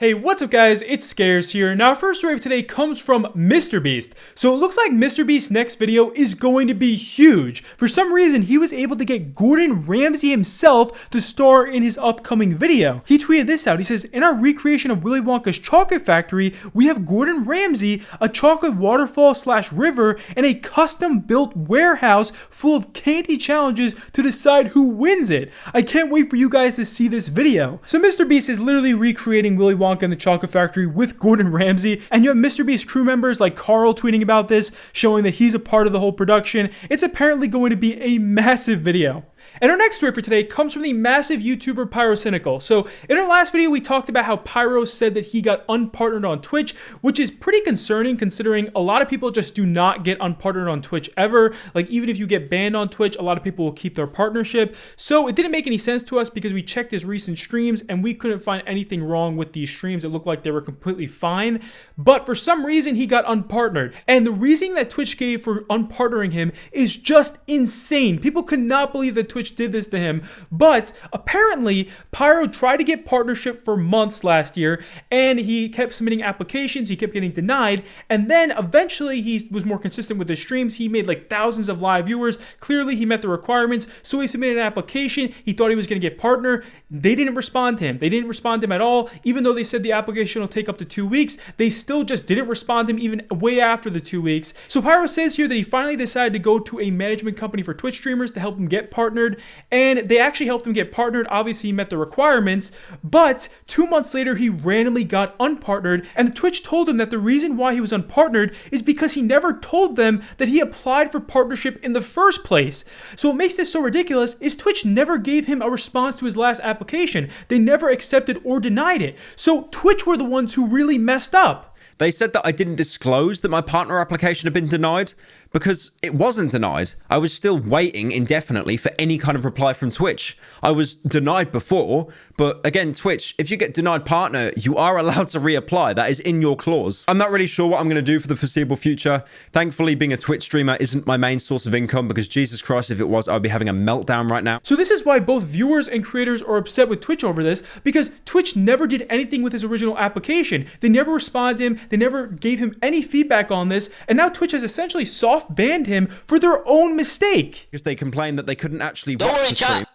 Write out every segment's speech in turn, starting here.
Hey, what's up guys, it's Scares here. Now our first story of today comes from MrBeast. So it looks like MrBeast's next video is going to be huge. For some reason, he was able to get Gordon Ramsay himself to star in his upcoming video. He tweeted this out. He says, in our recreation of Willy Wonka's chocolate factory, we have Gordon Ramsay, a chocolate waterfall / river, and a custom built warehouse full of candy challenges to decide who wins it. I can't wait for you guys to see this video. So MrBeast is literally recreating Willy Wonka in the chocolate factory with Gordon Ramsay, and you have MrBeast crew members like Carl tweeting about this, showing that he's a part of the whole production. It's apparently going to be a massive video. And our next story for today comes from the massive YouTuber Pyrocynical. So in our last video, we talked about how Pyro said that he got unpartnered on Twitch, which is pretty concerning considering a lot of people just do not get unpartnered on Twitch ever. Like even if you get banned on Twitch, a lot of people will keep their partnership. So it didn't make any sense to us because we checked his recent streams and we couldn't find anything wrong with these streams. It looked like they were completely fine. But for some reason, he got unpartnered. And the reason that Twitch gave for unpartnering him is just insane. People could not believe that Twitch did this to him, but apparently Pyro tried to get partnership for months last year and he kept submitting applications, he kept getting denied, and then eventually he was more consistent with his streams. He made like thousands of live viewers. Clearly he met the requirements, so he submitted an application. He thought he was going to get partner. They didn't respond to him. They didn't respond to him at all. Even though they said the application will take up to 2 weeks, they still just didn't respond to him even way after the 2 weeks. So Pyro says here that he finally decided to go to a management company for Twitch streamers to help him get partnered. And they actually helped him get partnered. Obviously, he met the requirements, but 2 months later, he randomly got unpartnered, and the Twitch told him that the reason why he was unpartnered is because he never told them that he applied for partnership in the first place. So what makes this so ridiculous is Twitch never gave him a response to his last application. They never accepted or denied it. So Twitch were the ones who really messed up. They said that I didn't disclose that my partner application had been denied because it wasn't denied. I was still waiting indefinitely for any kind of reply from Twitch. I was denied before, but again, Twitch, if you get denied partner, you are allowed to reapply. That is in your clause. I'm not really sure what I'm going to do for the foreseeable future. Thankfully, being a Twitch streamer isn't my main source of income because Jesus Christ, if it was, I'd be having a meltdown right now. So this is why both viewers and creators are upset with Twitch over this, because Twitch never did anything with his original application. They never responded to him. They never gave him any feedback on this. And now Twitch has essentially soft banned him for their own mistake. Because they complained that they couldn't actually Don't watch worry, the stream. chat.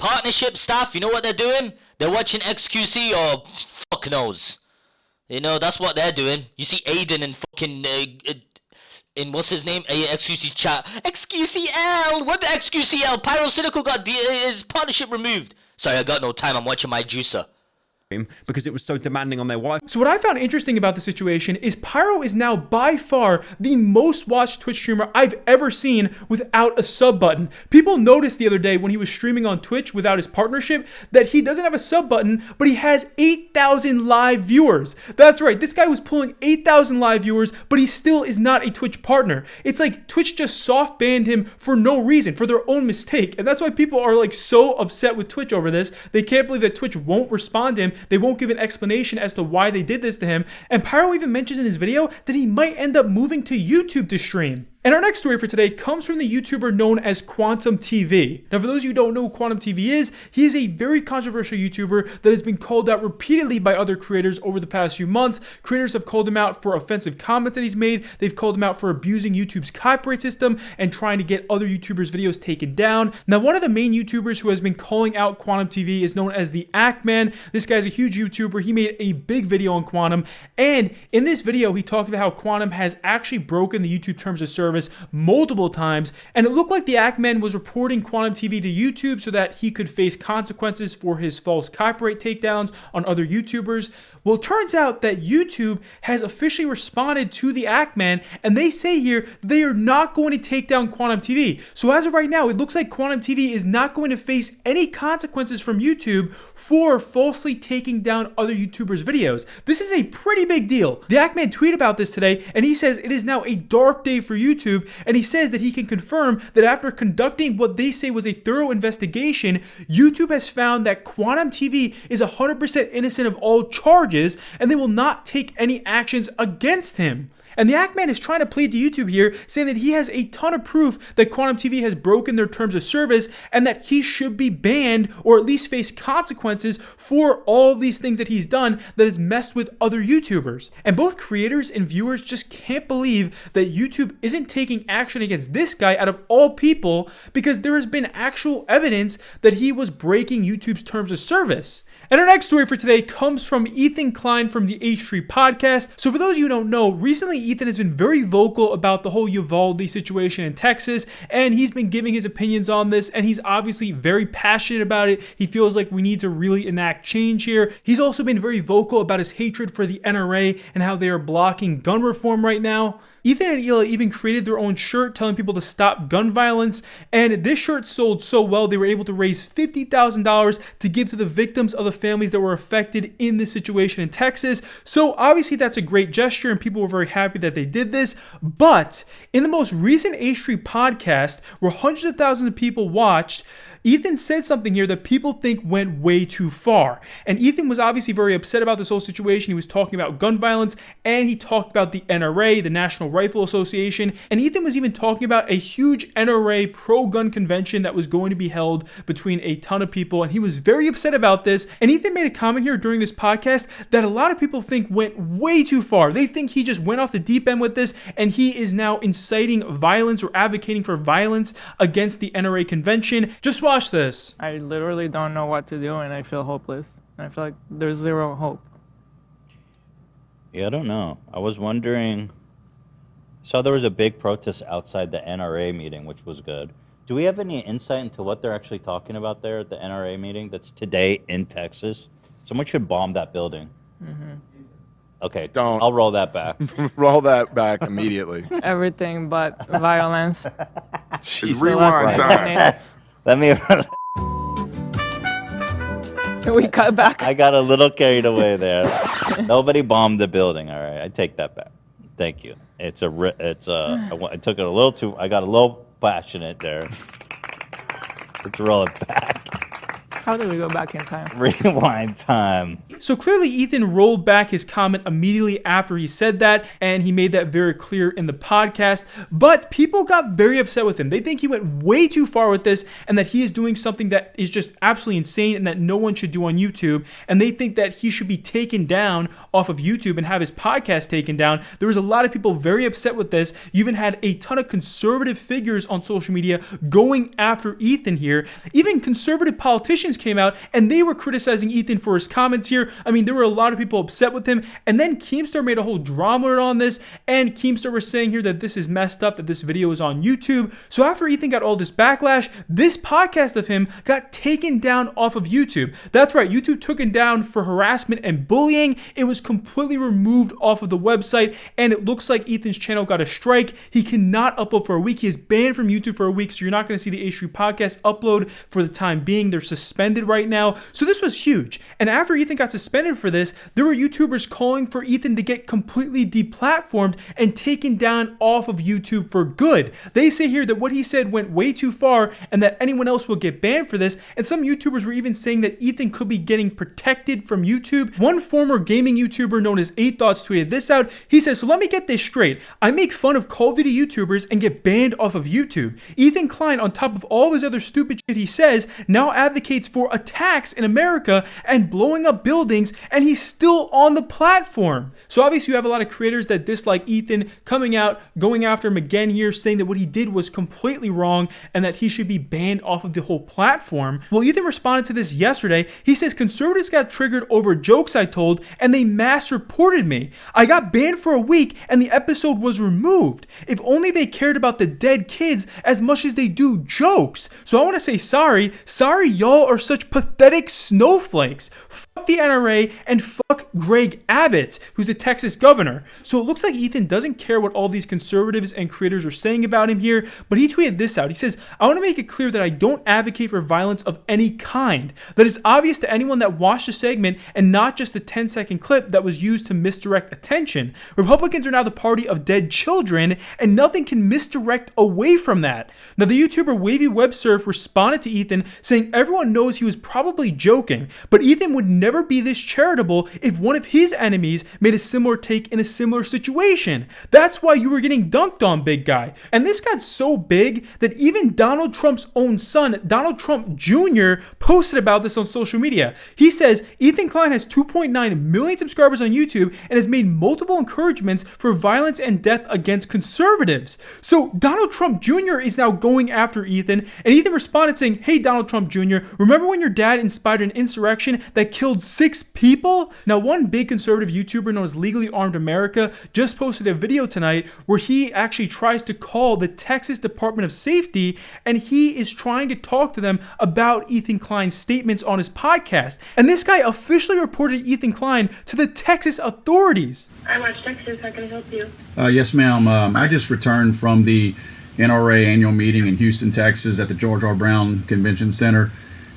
Partnership staff, you know what they're doing? They're watching XQC or fuck knows. You know, that's what they're doing. You see Aiden and fucking in what's his name? XQC chat. XQCL! What the XQCL? Pyrocynical got his partnership removed. Sorry, I got no time. I'm watching my juicer. Because it was so demanding on their wife. So what I found interesting about the situation is Pyro is now by far the most watched Twitch streamer I've ever seen without a sub button. People noticed the other day when he was streaming on Twitch without his partnership that he doesn't have a sub button, but he has 8,000 live viewers. That's right, this guy was pulling 8,000 live viewers, but he still is not a Twitch partner. It's like Twitch just soft banned him for no reason, for their own mistake. And that's why people are like so upset with Twitch over this. They can't believe that Twitch won't respond to him. They won't give an explanation as to why they did this to him. And Pyro even mentions in his video that he might end up moving to YouTube to stream. And our next story for today comes from the YouTuber known as Quantum TV. Now, for those of you who don't know who Quantum TV is, he is a very controversial YouTuber that has been called out repeatedly by other creators over the past few months. Creators have called him out for offensive comments that he's made. They've called him out for abusing YouTube's copyright system and trying to get other YouTubers' videos taken down. Now, one of the main YouTubers who has been calling out Quantum TV is known as the Ackman. This guy's a huge YouTuber. He made a big video on Quantum, and in this video, he talked about how Quantum has actually broken the YouTube terms of service multiple times, and it looked like the Ackman was reporting Quantum TV to YouTube so that he could face consequences for his false copyright takedowns on other YouTubers. Well, it turns out that YouTube has officially responded to the Ackman, and they say here they are not going to take down Quantum TV. So as of right now, it looks like Quantum TV is not going to face any consequences from YouTube for falsely taking down other YouTubers' videos. This is a pretty big deal. The Ackman tweeted about this today, and he says it is now a dark day for YouTube, and he says that he can confirm that after conducting what they say was a thorough investigation, YouTube has found that Quantum TV is 100% innocent of all charges, and they will not take any actions against him. And the Act Man is trying to plead to YouTube here, saying that he has a ton of proof that Quantum TV has broken their terms of service and that he should be banned or at least face consequences for all of these things that he's done that has messed with other YouTubers. And both creators and viewers just can't believe that YouTube isn't taking action against this guy out of all people, because there has been actual evidence that he was breaking YouTube's terms of service. And our next story for today comes from Ethan Klein from the H3 podcast. So for those of you who don't know, recently Ethan has been very vocal about the whole Uvalde situation in Texas, and he's been giving his opinions on this, and he's obviously very passionate about it. He feels like we need to really enact change here. He's also been very vocal about his hatred for the NRA and how they are blocking gun reform right now. Ethan and Hila even created their own shirt telling people to stop gun violence, and this shirt sold so well they were able to raise $50,000 to give to the victims of the families that were affected in this situation in Texas. So obviously that's a great gesture and people were very happy that they did this. But in the most recent H3 podcast, where hundreds of thousands of people watched, Ethan said something here that people think went way too far. And Ethan was obviously very upset about this whole situation. He was talking about gun violence, and he talked about the NRA, the National Rifle Association, and Ethan was even talking about a huge NRA pro-gun convention that was going to be held between a ton of people, and he was very upset about this. And Ethan made a comment here during this podcast that a lot of people think went way too far. They think he just went off the deep end with this, and he is now inciting violence or advocating for violence against the NRA convention. Just watch this. I literally don't know what to do, and I feel hopeless. I feel like there's zero hope. Yeah, I don't know. I was wondering. So there was a big protest outside the NRA meeting, which was good. Do we have any insight into what they're actually talking about there at the NRA meeting that's today in Texas? Someone should bomb that building. Mm-hmm. Okay, Don't. I'll roll that back. Roll that back immediately. Everything but violence. Just rewind time. Let me. We cut back. I got a little carried away there. Nobody bombed the building. All right, I take that back. Thank you. I took it a little too. I got a little passionate there. Let's roll it back. How do we go back in time? Rewind time. So clearly Ethan rolled back his comment immediately after he said that, and he made that very clear in the podcast. But people got very upset with him. They think he went way too far with this, and that he is doing something that is just absolutely insane and that no one should do on YouTube. And they think that he should be taken down off of YouTube and have his podcast taken down. There was a lot of people very upset with this. You even had a ton of conservative figures on social media going after Ethan here. Even conservative politicians came out and they were criticizing Ethan for his comments here. I mean, there were a lot of people upset with him. And then Keemstar made a whole drama on this, and Keemstar was saying here that this is messed up, that this video is on YouTube. So after Ethan got all this backlash, this podcast of him got taken down off of YouTube. That's right, YouTube took him down for harassment and bullying. It was completely removed off of the website, and it looks like Ethan's channel got a strike. He cannot upload for a week. He is banned from YouTube for a week, so you're not going to see the H3 podcast upload for the time being. They're suspended right now. So this was huge. And after Ethan got suspended for this, there were YouTubers calling for Ethan to get completely deplatformed and taken down off of YouTube for good. They say here that what he said went way too far and that anyone else will get banned for this. And some YouTubers were even saying that Ethan could be getting protected from YouTube. One former gaming YouTuber known as 8 Thoughts tweeted this out. He says, "So let me get this straight. I make fun of Call of Duty YouTubers and get banned off of YouTube. Ethan Klein, on top of all his other stupid shit he says, now advocates for attacks in America and blowing up buildings, and he's still on the platform." So obviously you have a lot of creators that dislike Ethan coming out, going after him again here, saying that what he did was completely wrong and that he should be banned off of the whole platform. Well, Ethan responded to this yesterday. He says, "Conservatives got triggered over jokes I told and they mass reported me. I got banned for a week and the episode was removed. If only they cared about the dead kids as much as they do jokes. So I want to say sorry. Sorry y'all are such pathetic snowflakes. Fuck the NRA and fuck Greg Abbott, who's the Texas governor." So it looks like Ethan doesn't care what all these conservatives and creators are saying about him here, but he tweeted this out. He says, "I want to make it clear that I don't advocate for violence of any kind. That is obvious to anyone that watched the segment and not just the 10-second clip that was used to misdirect attention. Republicans are now the party of dead children, and nothing can misdirect away from that." Now, the YouTuber Wavy Web Surf responded to Ethan saying everyone knows he was probably joking, but Ethan would never never be this charitable if one of his enemies made a similar take in a similar situation. That's why you were getting dunked on, big guy. And this got so big that even Donald Trump's own son, Donald Trump Jr., posted about this on social media. He says Ethan Klein has 2.9 million subscribers on YouTube and has made multiple encouragements for violence and death against conservatives. So Donald Trump Jr. is now going after Ethan, and Ethan responded saying, "Hey Donald Trump Jr., remember when your dad inspired an insurrection that killed 6 people?" Now, one big conservative YouTuber known as Legally Armed America just posted a video tonight where he actually tries to call the Texas Department of Safety, and he is trying to talk to them about Ethan Klein's statements on his podcast. And this guy officially reported Ethan Klein to the Texas authorities. I watch Texas. How can I help you? Yes, ma'am. I just returned from the NRA annual meeting in Houston, Texas at the George R. Brown Convention Center.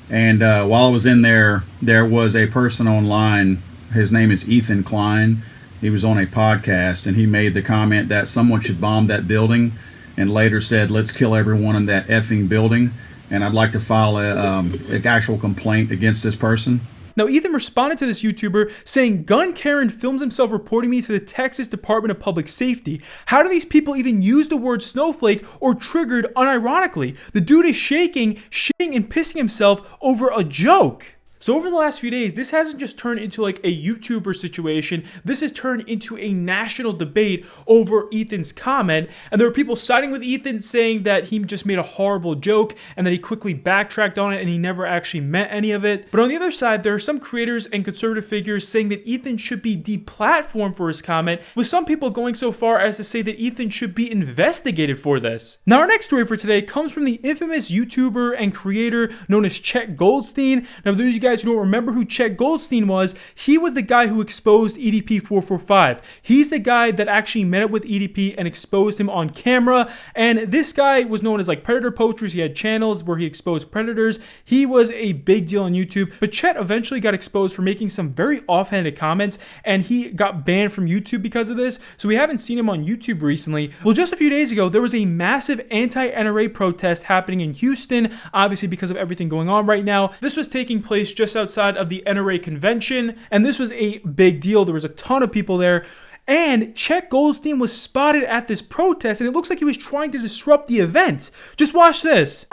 And while I was in there, there was a person online. His name is Ethan Klein. He was on a podcast, and he made the comment that someone should bomb that building, and later said, "Let's kill everyone in that effing building." And I'd like to file an actual complaint against this person. Now, Ethan responded to this YouTuber saying, "Gun Karen films himself reporting me to the Texas Department of Public Safety. How do these people even use the word snowflake or triggered unironically? The dude is shaking, shitting, and pissing himself over a joke." So over the last few days, this hasn't just turned into like a YouTuber situation. This has turned into a national debate over Ethan's comment. And there are people siding with Ethan saying that he just made a horrible joke and that he quickly backtracked on it and he never actually meant any of it. But on the other side, there are some creators and conservative figures saying that Ethan should be deplatformed for his comment, with some people going so far as to say that Ethan should be investigated for this. Now, our next story for today comes from the infamous YouTuber and creator known as Chet Goldstein. Now, for those of you guys who don't remember who Chet Goldstein was, he was the guy who exposed EDP 445. He's the guy that actually met up with EDP and exposed him on camera. And this guy was known as like Predator Poachers. He had channels where he exposed predators. He was a big deal on YouTube. But Chet eventually got exposed for making some very offhanded comments, and he got banned from YouTube because of this. So we haven't seen him on YouTube recently. Well, just a few days ago, there was a massive anti-NRA protest happening in Houston, obviously because of everything going on right now. This was taking place just outside of the NRA convention, and this was a big deal. There was a ton of people there. And Chet Goldstein was spotted at this protest, and it looks like he was trying to disrupt the event. Just watch this.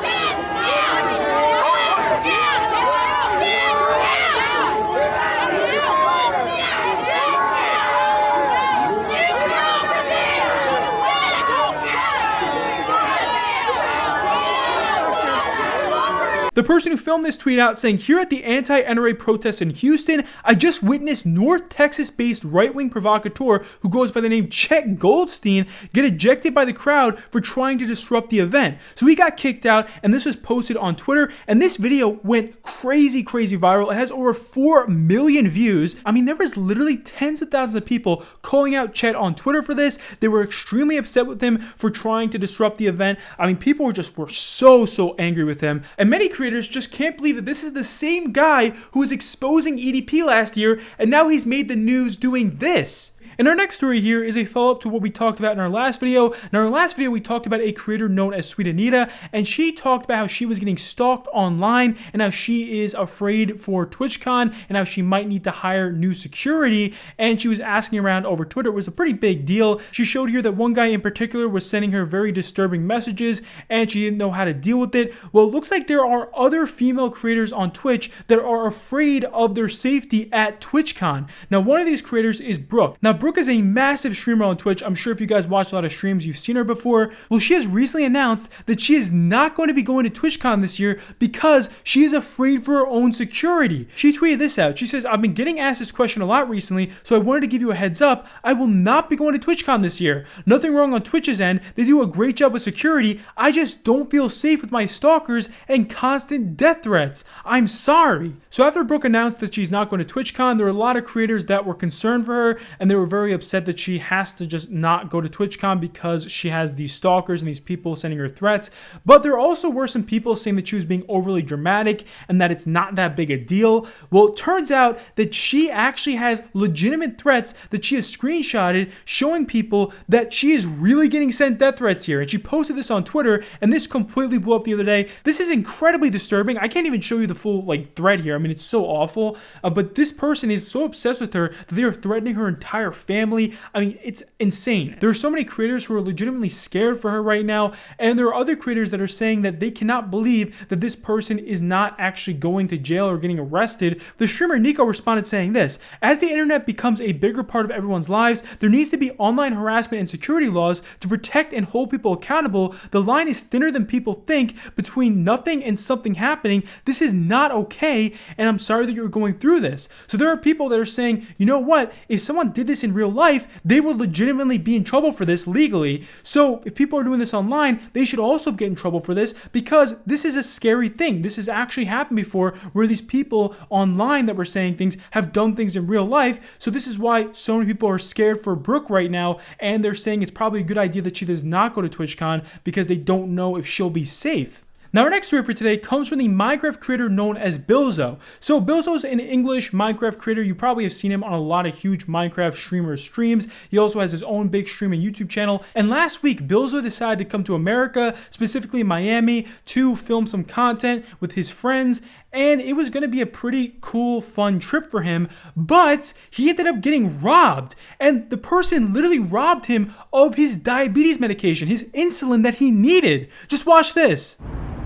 The person who filmed this tweet out saying, "Here at the anti-NRA protest in Houston, I just witnessed North Texas-based right-wing provocateur who goes by the name Chet Goldstein get ejected by the crowd for trying to disrupt the event." So he got kicked out, and this was posted on Twitter, and this video went crazy viral. It has over 4 million views. I mean, there was literally tens of thousands of people calling out Chet on Twitter for this. They were extremely upset with him for trying to disrupt the event. I mean, people were so angry with him, and many creators just can't believe that this is the same guy who was exposing EDP last year, and now he's made the news doing this. And our next story here is a follow-up to what we talked about in our last video. In our last video, we talked about a creator known as Sweet Anita, and she talked about how she was getting stalked online and how she is afraid for TwitchCon and how she might need to hire new security. And she was asking around over Twitter. It was a pretty big deal. She showed here that one guy in particular was sending her very disturbing messages, and she didn't know how to deal with it. Well, it looks like there are other female creators on Twitch that are afraid of their safety at TwitchCon. Now, one of these creators is Brooke. Now, Brooke is a massive streamer on Twitch. I'm sure if you guys watch a lot of streams, you've seen her before. Well, she has recently announced that she is not going to be going to TwitchCon this year because she is afraid for her own security. She tweeted this out. She says, "I've been getting asked this question a lot recently, so I wanted to give you a heads up. I will not be going to TwitchCon this year. Nothing wrong on Twitch's end. They do a great job with security. I just don't feel safe with my stalkers and constant death threats. I'm sorry." So after Brooke announced that she's not going to TwitchCon, there were a lot of creators that were concerned for her, and they were very very upset that she has to just not go to TwitchCon because she has these stalkers and these people sending her threats. But there also were some people saying that she was being overly dramatic and that it's not that big a deal. Well, it turns out that she actually has legitimate threats that she has screenshotted showing people that she is really getting sent death threats here. And she posted this on Twitter, and this completely blew up the other day. This is incredibly disturbing. I can't even show you the full thread here. I mean, it's so awful. But this person is so obsessed with her that they are threatening her entire family. I mean, it's insane. There are so many creators who are legitimately scared for her right now, and there are other creators that are saying that they cannot believe that this person is not actually going to jail or getting arrested. The streamer Nico responded saying this: as the internet becomes a bigger part of everyone's lives, there needs to be online harassment and security laws to protect and hold people accountable. The line is thinner than people think between nothing and something happening. This is not okay, and I'm sorry that you're going through this. So there are people that are saying, you know what, if someone did this in real life, they would legitimately be in trouble for this legally. So if people are doing this online, they should also get in trouble for this, because this is a scary thing. This has actually happened before, where these people online that were saying things have done things in real life. So this is why so many people are scared for Brooke right now, and they're saying it's probably a good idea that she does not go to TwitchCon because they don't know if she'll be safe. Now, our next story for today comes from the Minecraft creator known as Bilzo. So Bilzo's an English Minecraft creator. You probably have seen him on a lot of huge Minecraft streamers' streams. He also has his own big stream and YouTube channel. And last week, Bilzo decided to come to America, specifically Miami, to film some content with his friends. And it was going to be a pretty cool, fun trip for him, but he ended up getting robbed. And the person literally robbed him of his diabetes medication, his insulin that he needed. Just watch this.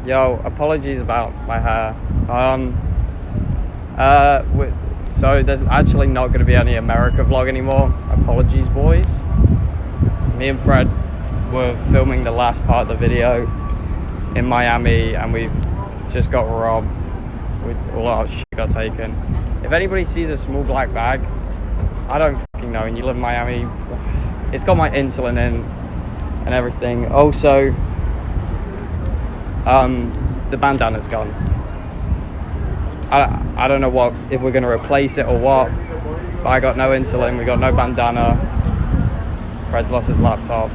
Yo, apologies about my hair. So there's actually not going to be any America vlog anymore. Apologies, boys. Me and Fred were filming the last part of the video in Miami, and we just got robbed. All our shit got taken. If anybody sees a small black bag, I don't fucking know, and you live in Miami, it's got my insulin in and everything. Also, the bandana's gone. I don't know what, if we're gonna replace it or what, but I got no insulin, we got no bandana. Fred's lost his laptop.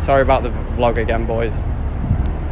Sorry about the vlog again, boys.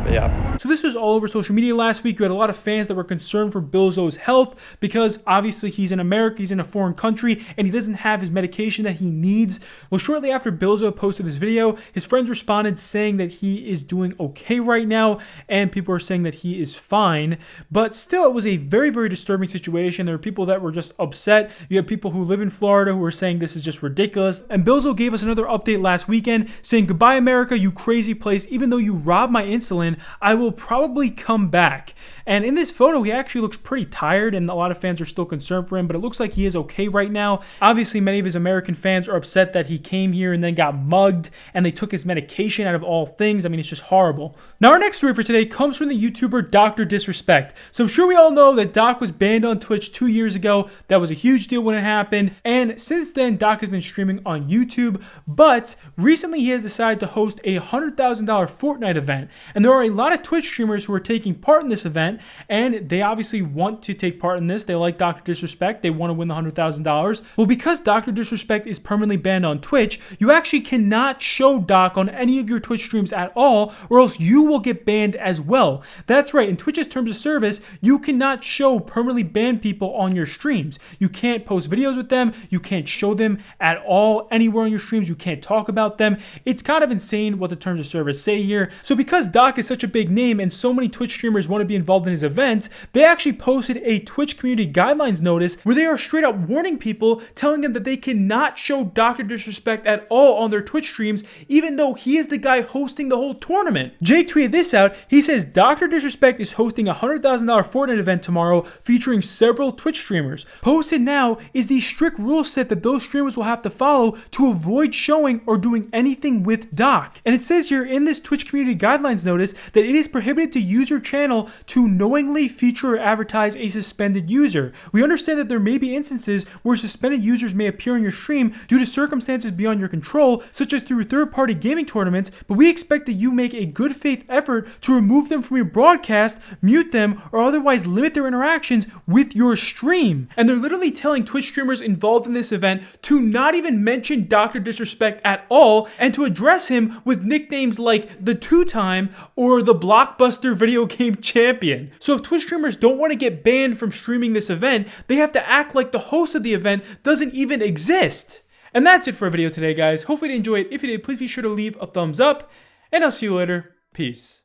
But yeah. So this was all over social media last week. You had a lot of fans that were concerned for Bilzo's health because obviously he's in America, he's in a foreign country, and he doesn't have his medication that he needs. Well, shortly after Bilzo posted this video, his friends responded saying that he is doing okay right now, and people are saying that he is fine. But still, it was a very, very disturbing situation. There were people that were just upset. You have people who live in Florida who were saying this is just ridiculous. And Bilzo gave us another update last weekend saying, "Goodbye, America, you crazy place. Even though you robbed my insulin, I will probably come back." And in this photo, he actually looks pretty tired, and a lot of fans are still concerned for him, but it looks like he is okay right now. Obviously, many of his American fans are upset that he came here and then got mugged, and they took his medication out of all things. I mean, it's just horrible. Now, our next story for today comes from the YouTuber DrDisrespect. So I'm sure we all know that Doc was banned on Twitch 2 years ago. That was a huge deal when it happened, and since then, Doc has been streaming on YouTube, but recently he has decided to host a $100,000 Fortnite event, and there are a lot of Twitch streamers who are taking part in this event, and they obviously want to take part in this. They like DrDisrespect. They want to win the $100,000. Well, because DrDisrespect is permanently banned on Twitch, you actually cannot show Doc on any of your Twitch streams at all, or else you will get banned as well. That's right. In Twitch's terms of service, you cannot show permanently banned people on your streams. You can't post videos with them. You can't show them at all anywhere on your streams. You can't talk about them. It's kind of insane what the terms of service say here. So because Doc is such a big name and so many Twitch streamers want to be involved in his event, they actually posted a Twitch community guidelines notice where they are straight up warning people, telling them that they cannot show DrDisrespect at all on their Twitch streams, even though he is the guy hosting the whole tournament. Jay tweeted this out. He says, DrDisrespect is hosting a $100,000 Fortnite event tomorrow featuring several Twitch streamers. Posted now is the strict rule set that those streamers will have to follow to avoid showing or doing anything with Doc. And it says here in this Twitch community guidelines notice that it is prohibited to use your channel to knowingly feature or advertise a suspended user. We understand that there may be instances where suspended users may appear on your stream due to circumstances beyond your control, such as through third-party gaming tournaments, but we expect that you make a good faith effort to remove them from your broadcast, mute them, or otherwise limit their interactions with your stream. And they're literally telling Twitch streamers involved in this event to not even mention DrDisrespect at all and to address him with nicknames like the two-time or the blockbuster video game champion. So if Twitch streamers don't want to get banned from streaming this event, they have to act like the host of the event doesn't even exist. And that's it for our video today, guys. Hopefully you enjoyed. If you did, please be sure to leave a thumbs up, and I'll see you later. Peace.